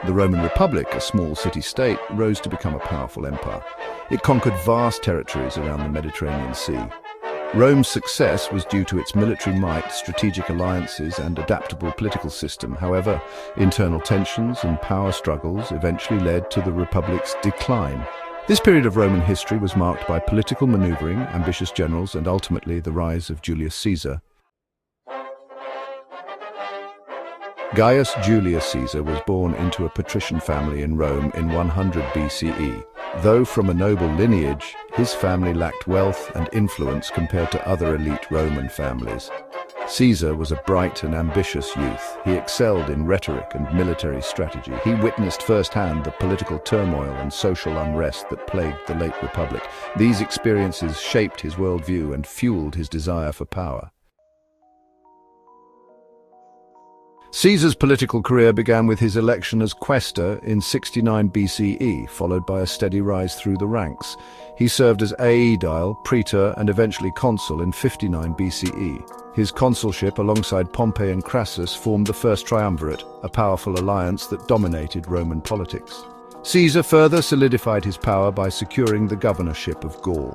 The Roman Republic, a small city-state, rose to become a powerful empire. It conquered vast territories around the Mediterranean Sea. Rome's success was due to its military might, strategic alliances, and adaptable political system. However, internal tensions and power struggles eventually led to the Republic's decline. This period of Roman history was marked by political maneuvering, ambitious generals, and ultimately the rise of Julius Caesar. Caius Julius Caesar was born into a patrician family in Rome in 100 BCE. Though from a noble lineage, his family lacked wealth and influence compared to other elite Roman families. Caesar was a bright and ambitious youth. He excelled in rhetoric and military strategy. He witnessed firsthand the political turmoil and social unrest that plagued the late Republic. These experiences shaped his worldview and fueled his desire for power. Caesar's political career began with his election as quaestor in 69 BCE, followed by a steady rise through the ranks. He served as aedile, praetor, and eventually consul in 59 BCE. His consulship, alongside Pompey and Crassus, formed the First Triumvirate, a powerful alliance that dominated Roman politics. Caesar further solidified his power by securing the governorship of Gaul,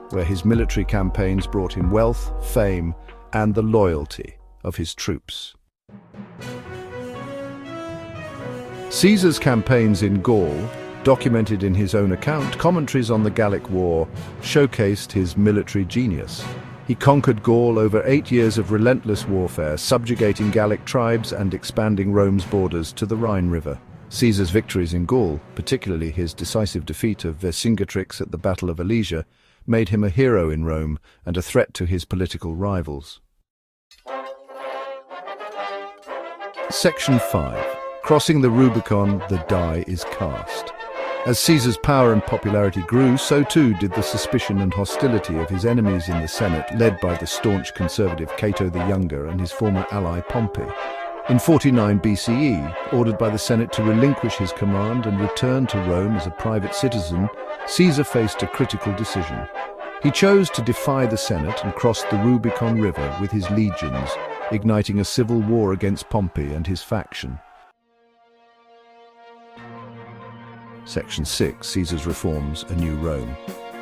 where his military campaigns brought him wealth, fame, and the loyalty of his troops. Caesar's campaigns in Gaul, documented in his own account, commentaries on the Gallic War, showcased his military genius. He conquered Gaul over 8 years of relentless warfare, subjugating Gallic tribes and expanding Rome's borders to the Rhine River. Caesar's victories in Gaul, particularly his decisive defeat of Vercingetorix at the Battle of Alesia, made him a hero in Rome and a threat to his political rivals. Section 5. Crossing the Rubicon, the die is cast. As Caesar's power and popularity grew, so too did the suspicion and hostility of his enemies in the Senate, led by the staunch conservative Cato the Younger and his former ally Pompey. In 49 BCE, ordered by the Senate to relinquish his command and return to Rome as a private citizen, Caesar faced a critical decision. He chose to defy the Senate and cross the Rubicon River with his legions, igniting a civil war against Pompey and his faction. Section 6. Caesar's reforms, a new Rome.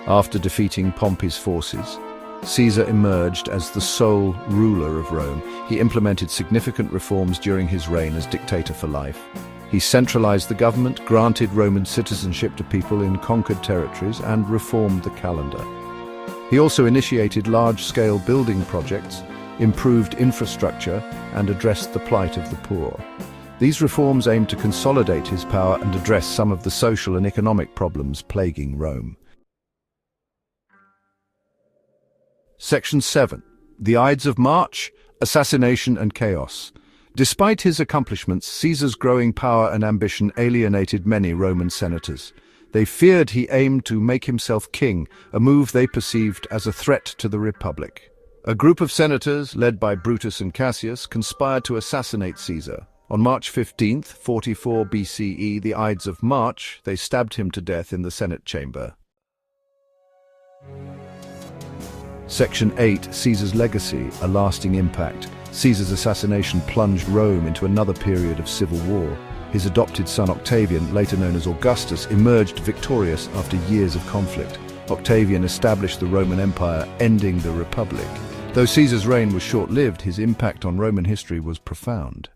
After defeating Pompey's forces, Caesar emerged as the sole ruler of Rome. He implemented significant reforms during his reign as dictator for life. He centralized the government, granted Roman citizenship to people in conquered territories, and reformed the calendar. He also initiated large-scale building projects, improved infrastructure, and addressed the plight of the poor. These reforms aimed to consolidate his power and address some of the social and economic problems plaguing Rome. Section 7. The Ides of March, Assassination and Chaos. Despite his accomplishments, Caesar's growing power and ambition alienated many Roman senators. They feared he aimed to make himself king, a move they perceived as a threat to the Republic. A group of senators, led by Brutus and Cassius, conspired to assassinate Caesar. On March 15, 44 BCE, the Ides of March, they stabbed him to death in the Senate chamber. Section 8. Caesar's legacy, a lasting impact. Caesar's assassination plunged Rome into another period of civil war. His adopted son Octavian, later known as Augustus, emerged victorious after years of conflict. Octavian established the Roman Empire, ending the Republic. Though Caesar's reign was short-lived, his impact on Roman history was profound.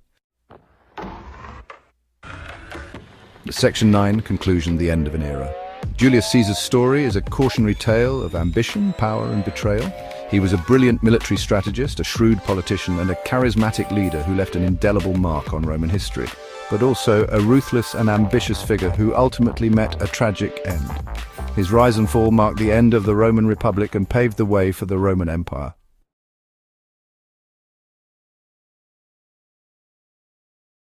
Section 9. Conclusion, the end of an era. Julius Caesar's story is a cautionary tale of ambition, power, and betrayal. He was a brilliant military strategist, a shrewd politician, and a charismatic leader who left an indelible mark on Roman history, but also a ruthless and ambitious figure who ultimately met a tragic end. His rise and fall marked the end of the Roman Republic and paved the way for the Roman Empire.